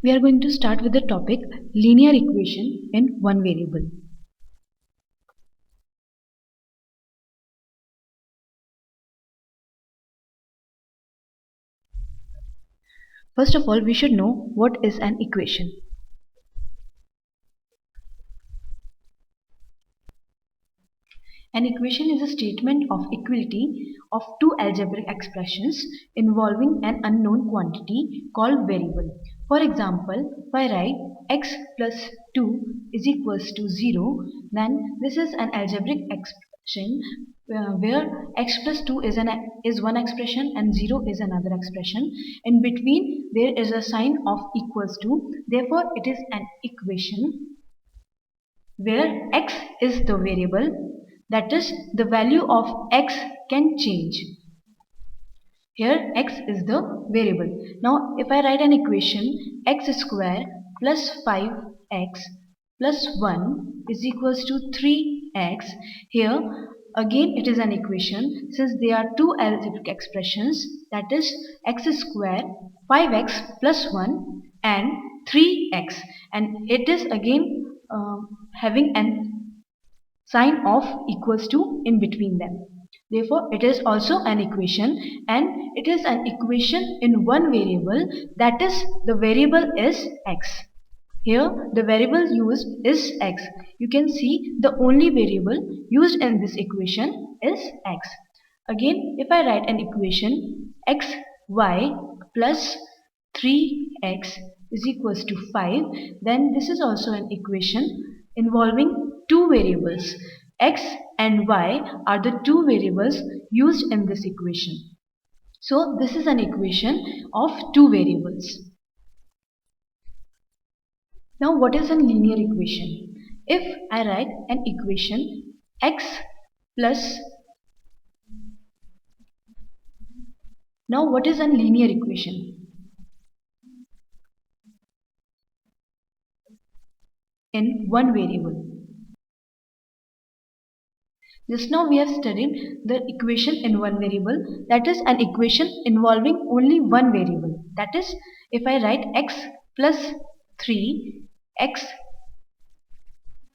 We are going to start with the topic linear equation in one variable. First of all, we should know what is an equation. An equation is a statement of equality of two algebraic expressions involving an unknown quantity called variable. For example, if I write x plus 2 is equals to 0, then this is an algebraic expression where x plus 2 is one expression and 0 is another expression. In between there is a sign of equals to. Therefore, it is an equation where x is the variable, that is, the value of x can change. Here x is the variable. Now if I write an equation x square plus 5x plus 1 is equals to 3x, here again it is an equation since there are two algebraic expressions, that is x square, 5x plus 1 and 3x, and it is again having an sign of equals to in between them. Therefore, it is also an equation, and it is an equation in one variable, that is the variable is x. Here the variable used is x. You can see the only variable used in this equation is x. Again, if I write an equation xy plus 3x is equals to 5, then this is also an equation involving two variables. X and y are the two variables used in this equation. So this is an equation of two variables. Now what is a linear equation? If I write an equation x plus, now what is a linear equation? In one variable. Just now we have studied the equation in one variable, that is an equation involving only one variable. That is, if I write x plus 3x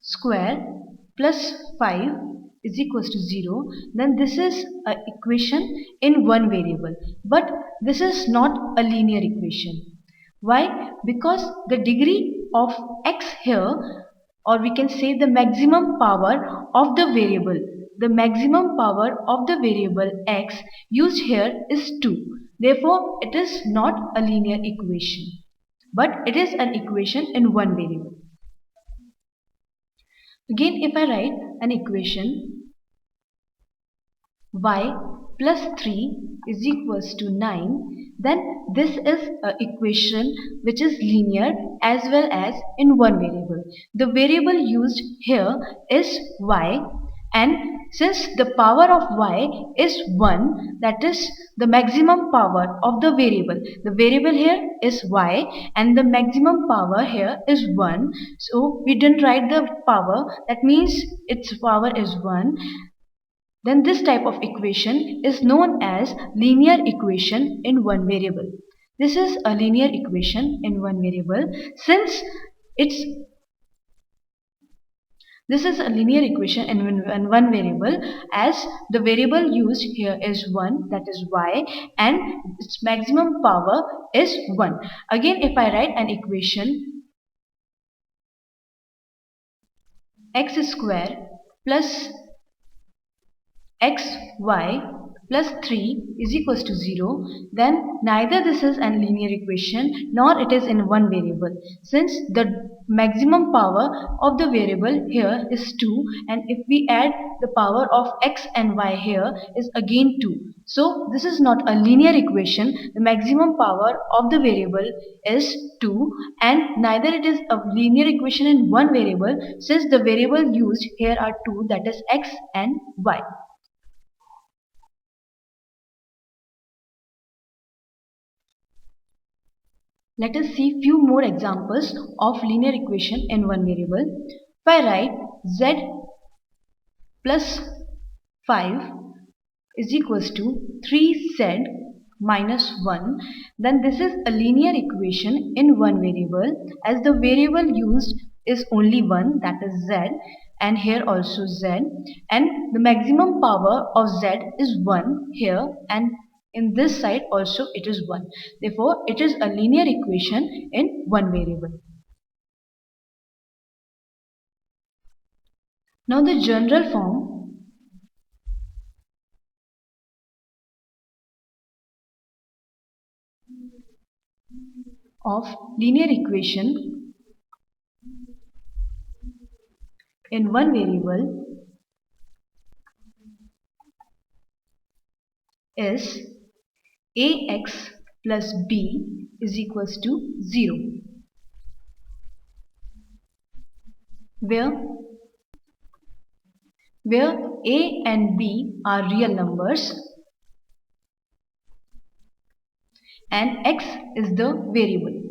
square plus 5 is equals to 0, then this is an equation in one variable. But this is not a linear equation. Why? Because the degree of x here, or we can say the maximum power of the variable, the maximum power of the variable x used here is 2. Therefore, it is not a linear equation, but it is an equation in one variable. Again, if I write an equation y plus 3 is equals to 9, then this is an equation which is linear as well as in one variable. The variable used here is y, and since the power of y is 1, that is the maximum power of the variable here is y and the maximum power here is 1. So we didn't write the power, that means its power is 1. Then this type of equation is known as linear equation in one variable. This is a linear equation in one variable since this is a linear equation in one variable, as the variable used here is 1, that is y, and its maximum power is 1. Again, if I write an equation x square plus xy plus 3 is equals to 0, then neither this is a linear equation nor it is in one variable, since the maximum power of the variable here is 2, and if we add the power of x and y here is again 2. So this is not a linear equation. The maximum power of the variable is 2, and neither it is a linear equation in one variable since the variable used here are 2, that is x and y. Let us see few more examples of linear equation in one variable. If I write z plus 5 is equals to 3z minus 1, then this is a linear equation in one variable, as the variable used is only one, that is z, and here also z, and the maximum power of z is 1 here, and in this side also it is 1. Therefore, it is a linear equation in one variable. Now the general form of linear equation in one variable is ax plus b is equals to 0, where a and b are real numbers and x is the variable.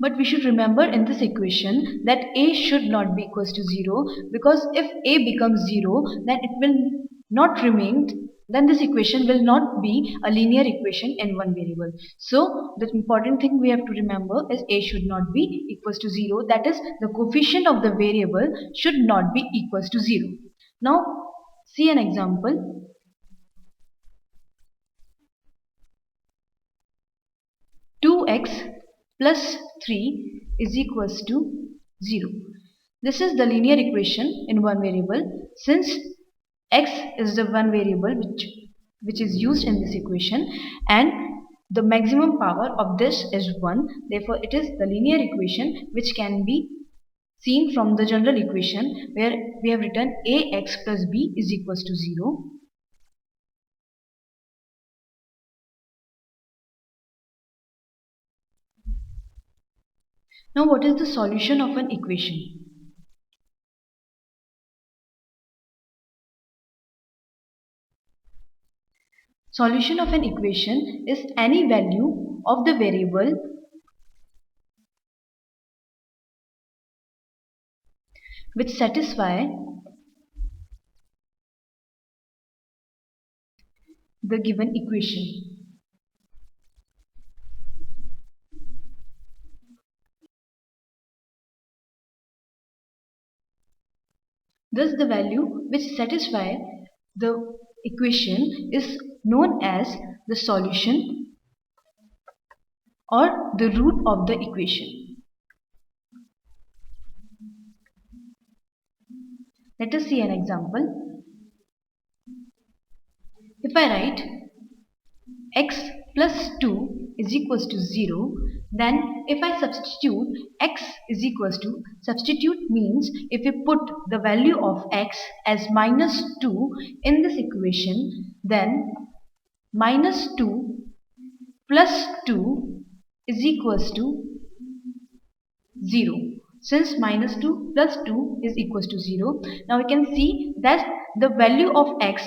But we should remember in this equation that a should not be equals to 0, because if a becomes 0, then it will not remain, then this equation will not be a linear equation in one variable. So the important thing we have to remember is a should not be equals to 0, that is the coefficient of the variable should not be equals to 0. Now see an example. 2x plus 3 is equals to 0. This is the linear equation in one variable. Since x is the one variable which is used in this equation and the maximum power of this is 1, therefore it is the linear equation which can be seen from the general equation where we have written ax plus b is equals to 0. Now what is the solution of an equation? Solution of an equation is any value of the variable which satisfy the given equation. Thus the value which satisfy the equation is known as the solution or the root of the equation. Let us see an example. If I write x plus 2 is equals to 0, then if I substitute x is equals to, substitute means if we put the value of x as minus 2 in this equation, then minus 2 plus 2 is equals to 0. Since minus 2 plus 2 is equals to 0, now we can see that the value of x,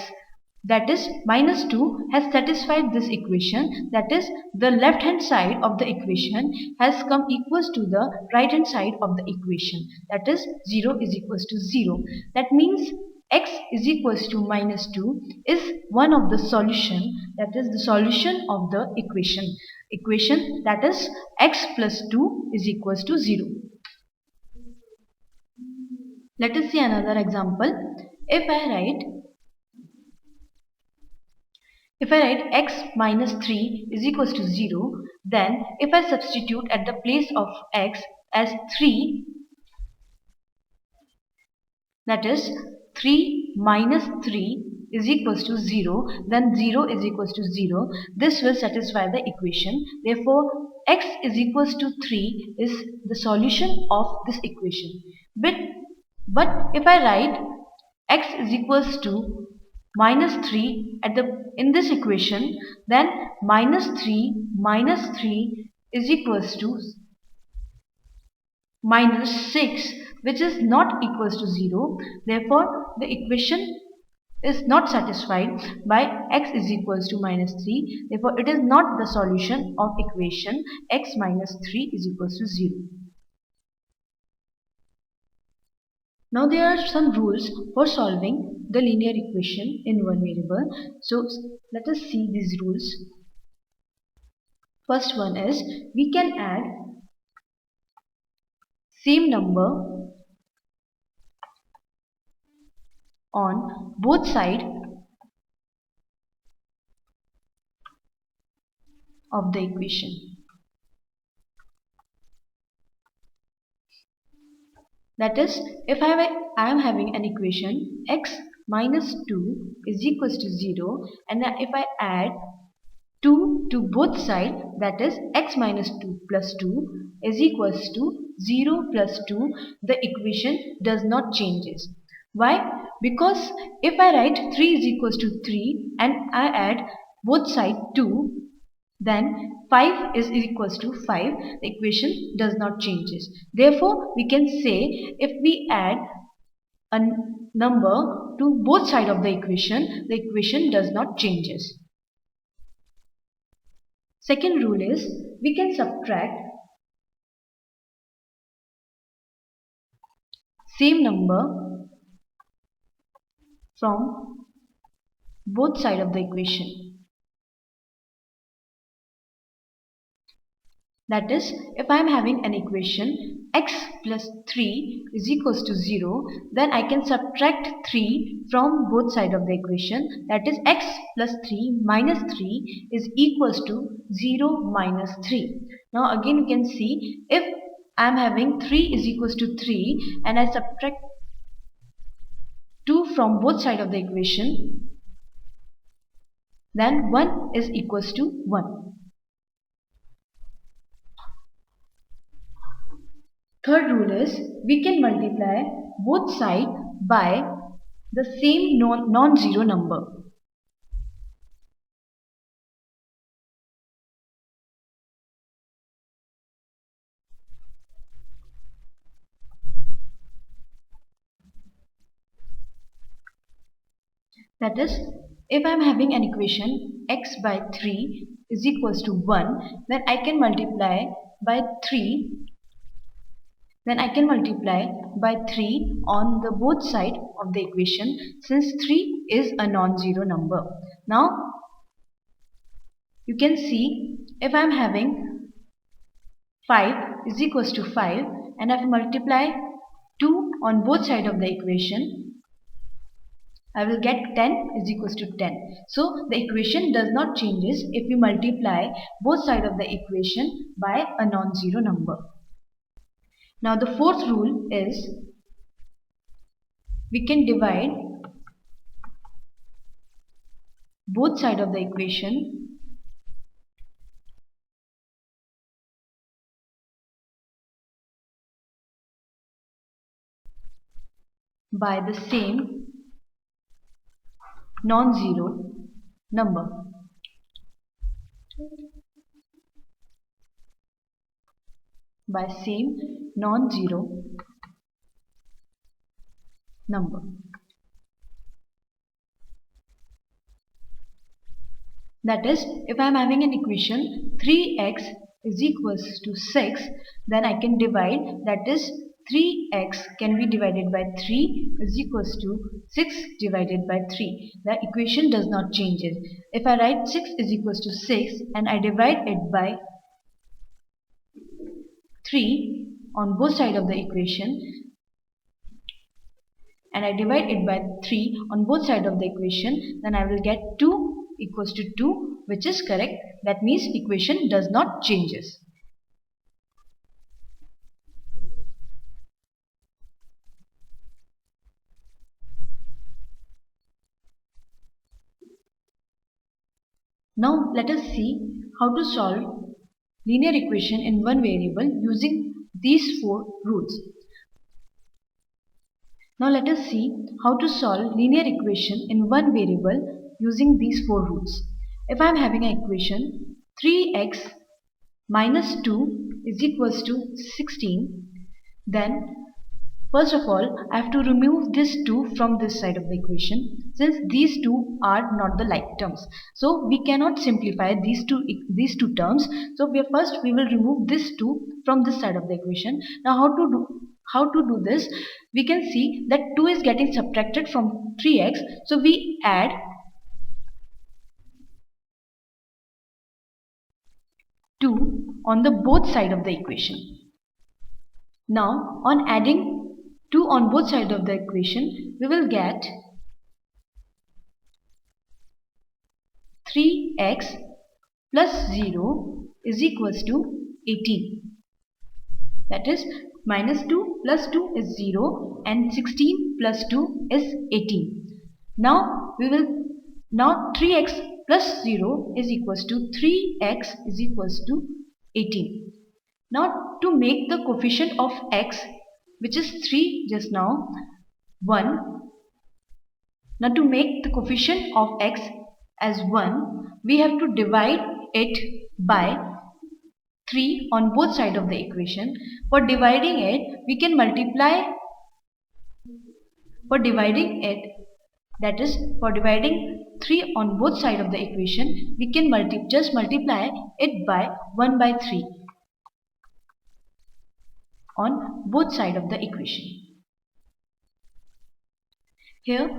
that is minus 2, has satisfied this equation, that is the left hand side of the equation has come equals to the right hand side of the equation, that is 0 is equals to 0. That means x is equals to minus 2 is one of the solution, that is the solution of the equation that is x plus 2 is equals to 0. Let us see another example. If I write x minus 3 is equals to 0, then if I substitute at the place of x as 3, that is 3 minus 3 is equals to 0, then 0 is equals to 0. This will satisfy the equation. Therefore, x is equals to 3 is the solution of this equation. But if I write x is equals to minus 3 in this equation, then minus 3 is equals to minus 6, which is not equals to 0. Therefore, the equation is not satisfied by x is equals to minus 3. Therefore, it is not the solution of equation x minus 3 is equals to 0. Now there are some rules for solving the linear equation in one variable. So let us see these rules. First one is we can add same number on both sides of the equation. That is, if I am having an equation x minus 2 is equals to 0, and if I add 2 to both sides, that is x minus 2 plus 2 is equals to 0 plus 2, the equation does not changes. Why? Because if I write 3 is equals to 3 and I add both sides 2, then 5 is equals to 5, the equation does not changes. Therefore, we can say if we add a number to both sides of the equation does not changes. Second rule is we can subtract same number from both sides of the equation. That is, if I am having an equation x plus 3 is equals to 0, then I can subtract 3 from both sides of the equation. That is, x plus 3 minus 3 is equals to 0 minus 3. Now again you can see, if I am having 3 is equals to 3 and I subtract 2 from both sides of the equation, then 1 is equals to 1. Third rule is we can multiply both sides by the same non-zero number. That is, if I am having an equation x by 3 is equals to 1, then I can multiply by 3. Then I can multiply by 3 on the both side of the equation, since 3 is a non-zero number. Now you can see, if I am having 5 is equals to 5 and if I multiply 2 on both sides of the equation, I will get 10 is equals to 10. So the equation does not changes if we multiply both sides of the equation by a non-zero number. Now the fourth rule is we can divide both sides of the equation by the same non-zero number. By same non-zero number. That is, if I am having an equation 3x is equals to 6, then I can divide, that is 3x can be divided by 3 is equals to 6 divided by 3. The equation does not change it. If I write 6 is equals to 6 and I divide it by 3 on both sides of the equation, and I divide it by 3 on both sides of the equation, then I will get 2 equals to 2, which is correct. That means equation does not changes. Now let us see how to solve linear equation in one variable using these four rules. Now let us see how to solve linear equation in one variable using these four rules. If I am having an equation 3x minus 2 is equals to 16, then first of all I have to remove this 2 from this side of the equation, since these two are not the like terms. So we cannot simplify these two terms. So first we will remove this 2 from this side of the equation. Now how to do? How to do this? We can see that 2 is getting subtracted from 3x, so we add 2 on the both side of the equation. Now on adding 2 on both sides of the equation, we will get 3x plus 0 is equals to 18. That is, minus 2 plus 2 is 0 and 16 plus 2 is 18. Now 3x plus 0 is equals to 3x is equals to 18. Now to make the coefficient of x, which is 3 just now, 1. Now to make the coefficient of x as 1, we have to divide it by 3 on both sides of the equation. For dividing it, we can multiply. For dividing it, that is, for dividing 3 on both sides of the equation, we can just multiply it by 1 by 3 on both sides of the equation. Here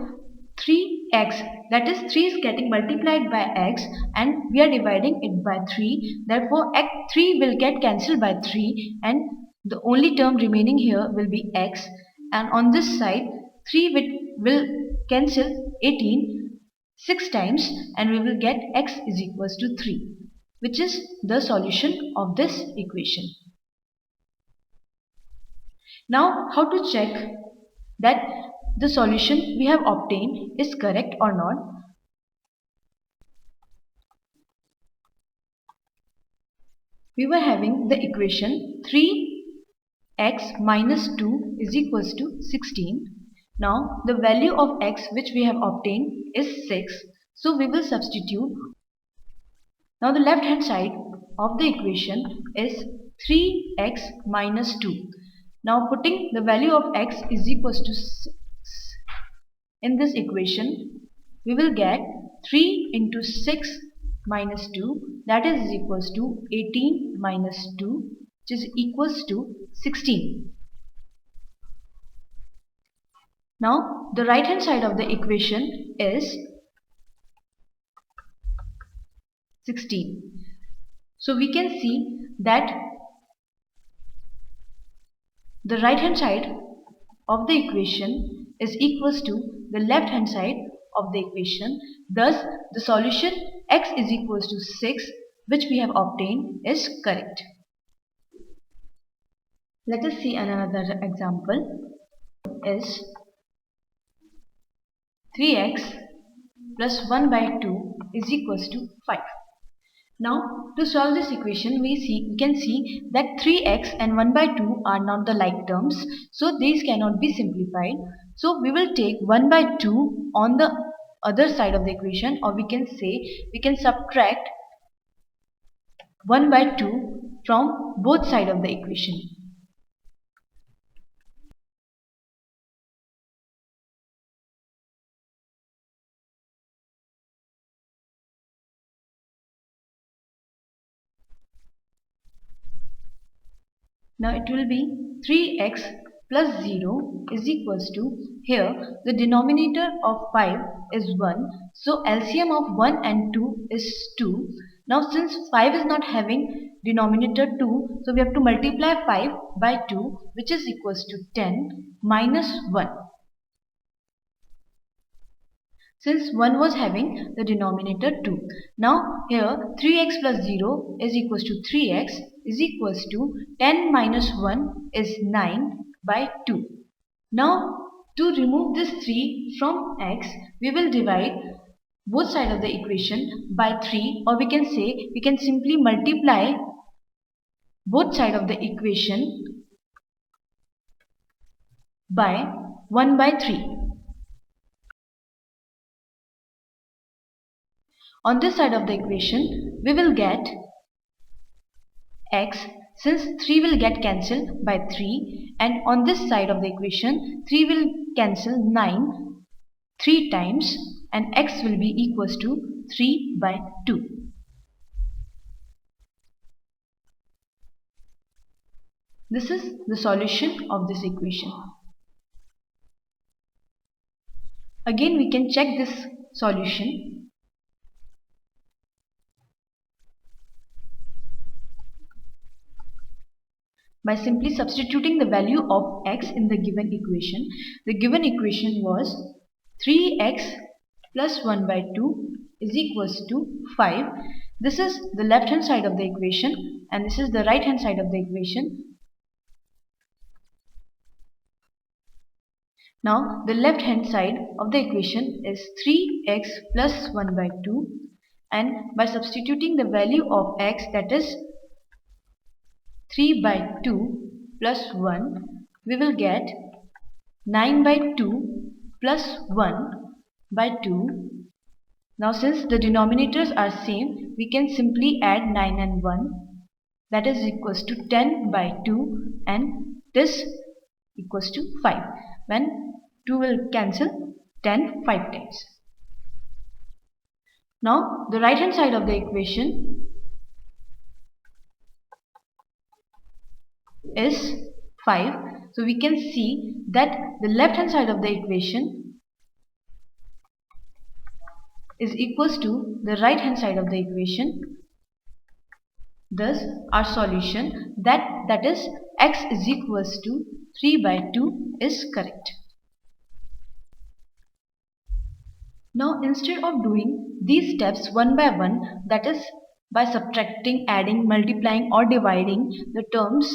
3x, that is 3 is getting multiplied by x and we are dividing it by 3. Therefore, 3 will get cancelled by 3 and the only term remaining here will be x, and on this side 3 will cancel 18 6 times and we will get x is equals to 3, which is the solution of this equation. Now how to check that the solution we have obtained is correct or not? We were having the equation 3x minus 2 is equals to 16. Now the value of x which we have obtained is 6. So we will substitute. Now the left hand side of the equation is 3x minus 2. Now putting the value of x is equals to 6 in this equation, we will get 3 into 6 minus 2, that is equals to 18 minus 2, which is equals to 16. Now the right hand side of the equation is 16. So we can see that the right hand side of the equation is equals to the left hand side of the equation. Thus the solution x is equals to 6, which we have obtained, is correct. Let us see another example. Is 3x plus 1 by 2 is equals to 5. Now to solve this equation, we can see that 3x and 1 by 2 are not the like terms, so these cannot be simplified. So we will take 1 by 2 on the other side of the equation, or we can say we can subtract 1 by 2 from both sides of the equation. Now it will be 3x plus 0 is equals to, here the denominator of 5 is 1, so LCM of 1 and 2 is 2. Now since 5 is not having denominator 2, so we have to multiply 5 by 2, which is equals to 10 minus 1. Since 1 was having the denominator 2. Now here 3x plus 0 is equals to 3x is equals to 10 minus 1 is 9 by 2. Now to remove this 3 from x, we will divide both sides of the equation by 3, or we can say we can simply multiply both sides of the equation by 1 by 3. On this side of the equation, we will get x, since 3 will get cancelled by 3, and on this side of the equation 3 will cancel 9 3 times, and x will be equals to 3 by 2. This is the solution of this equation. Again, we can check this solution. By simply substituting the value of x in the given equation. The given equation was 3x plus 1 by 2 is equals to 5. This is the left hand side of the equation and this is the right hand side of the equation. Now the left hand side of the equation is 3x plus 1 by 2, and by substituting the value of x, that is 3 by 2 plus 1, we will get 9 by 2 plus 1 by 2. Now since the denominators are same, we can simply add 9 and 1, that is equals to 10 by 2, and this equals to 5. When 2 will cancel 10 5 times. Now the right hand side of the equation is 5. So we can see that the left hand side of the equation is equals to the right hand side of the equation. Thus our solution that is x is equals to 3 by 2 is correct. Now instead of doing these steps one by one, that is by subtracting, adding, multiplying or dividing the terms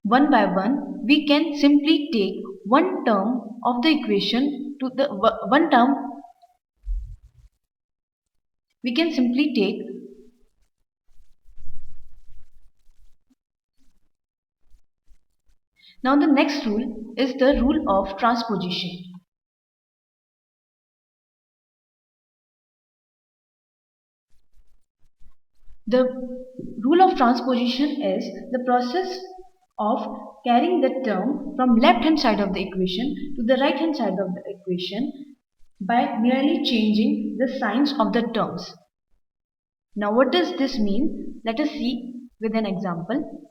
one by one, we can simply take one term of the equation to the one term. We can simply take now the next rule is the rule of transposition. The rule of transposition is the process of carrying the term from left hand side of the equation to the right hand side of the equation by merely changing the signs of the terms. Now what does this mean? Let us see with an example.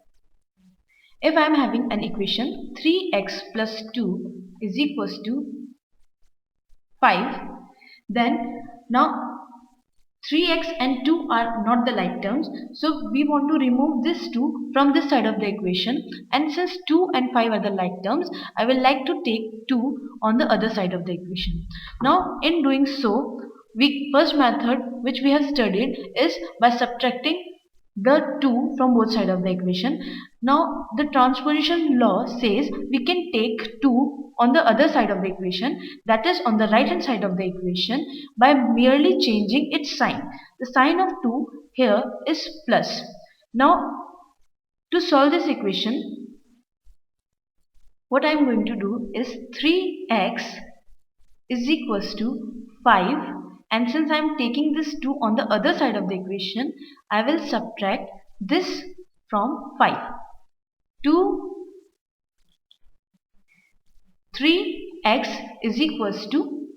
If I am having an equation 3x plus 2 is equals to 5, then now 3x and 2 are not the like terms, so we want to remove this 2 from this side of the equation, and since 2 and 5 are the like terms, I will like to take 2 on the other side of the equation. Now in doing so, first method which we have studied is by subtracting the 2 from both sides of the equation. Now the transposition law says we can take 2 on the other side of the equation, that is on the right hand side of the equation, by merely changing its sign. The sign of 2 here is plus. Now to solve this equation, what I am going to do is 3x is equals to 5, and since I am taking this 2 on the other side of the equation, I will subtract this from 5. 3x is equals to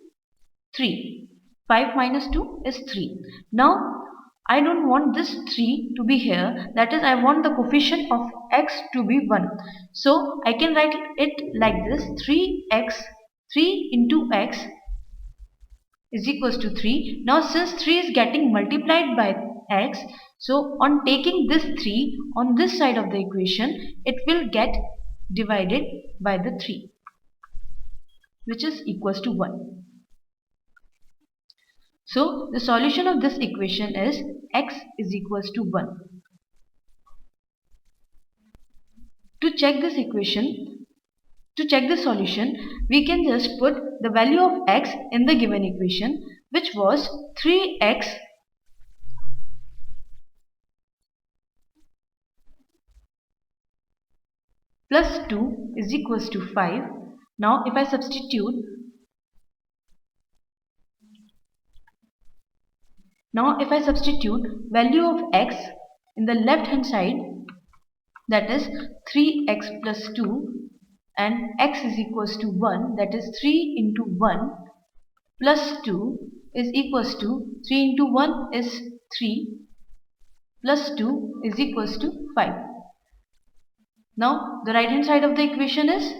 3. 5 minus 2 is 3. Now I don't want this 3 to be here, that is I want the coefficient of x to be 1. So I can write it like this: 3 into x is equals to 3. Now since 3 is getting multiplied by x, so on taking this 3 on this side of the equation, it will get divided by the 3, which is equals to 1. So the solution of this equation is x is equals to 1. To check this equation, to check the solution, we can just put the value of x in the given equation, which was 3x plus 2 is equals to 5. Now if I substitute value of x in the left hand side, that is 3x plus 2, and x is equals to 1, that is 3 into 1 plus 2 is equals to 3 into 1 is 3 plus 2 is equals to 5. Now the right hand side of the equation is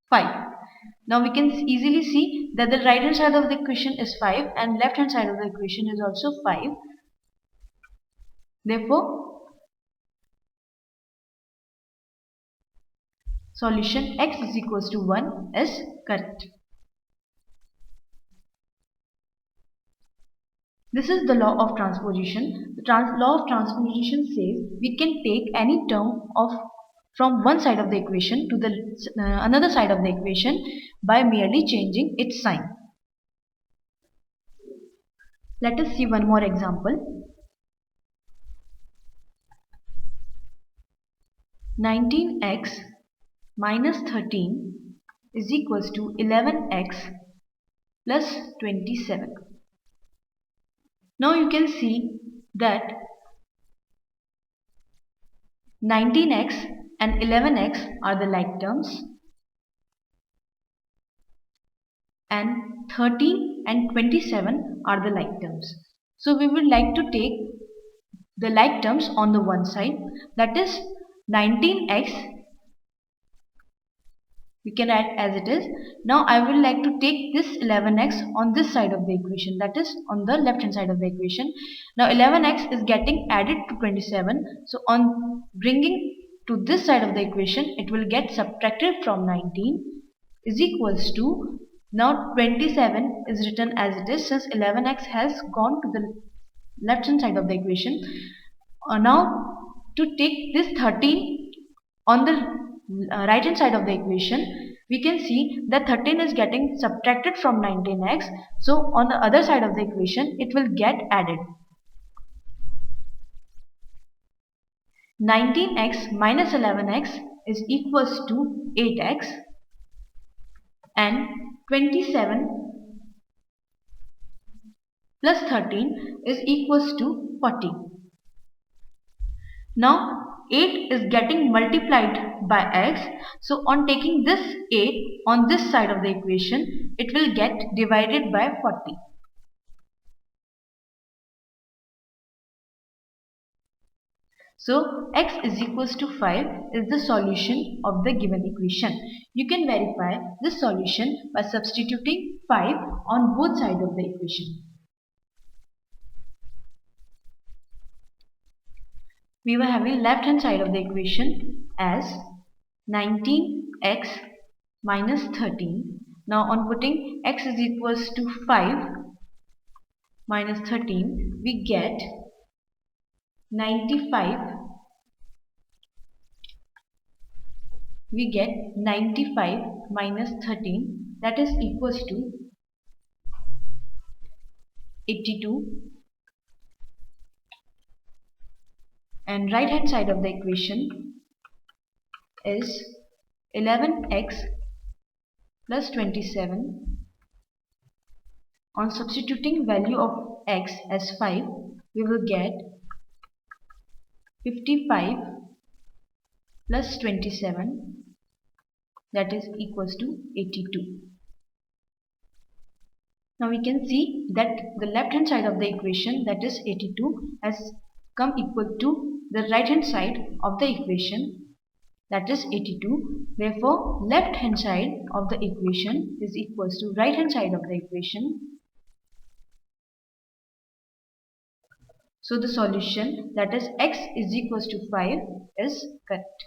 5. Now we can easily see that the right hand side of the equation is 5 and left hand side of the equation is also 5. Therefore, solution x is equals to 1 is correct. This is the law of transposition. The law of transposition says we can take any term of from one side of the equation to the another side of the equation by merely changing its sign. Let us see one more example. 19x minus 13 is equals to 11x plus 27. Now you can see that 19x and 11x are the like terms and 13 and 27 are the like terms. So we would like to take the like terms on the one side, that is 19x we can write as it is. Now I will like to take this 11x on this side of the equation, that is on the left hand side of the equation. Now 11x is getting added to 27, so on bringing to this side of the equation it will get subtracted from 19 is equals to, now 27 is written as it is since 11x has gone to the left hand side of the equation. Now to take this 13 on the right hand side of the equation, we can see that 13 is getting subtracted from 19x, so on the other side of the equation it will get added. 19x minus 11x is equals to 8x and 27 plus 13 is equals to 40. Now 8 is getting multiplied by x, so on taking this 8 on this side of the equation it will get divided by 40. So x is equals to 5 is the solution of the given equation. You can verify this solution by substituting 5 on both sides of the equation. We were having left hand side of the equation as 19x minus 13. Now on putting x is equals to 5 minus 13, we get 95. We get 95 minus 13, that is equals to 82, and right hand side of the equation is 11x plus 27. On substituting value of x as 5, we will get 55 plus 27, that is equals to 82. Now we can see that the left hand side of the equation, that is 82, has come equal to the right hand side of the equation, that is 82. Therefore left hand side of the equation is equals to right hand side of the equation. So the solution, that is x is equals to 5 is correct.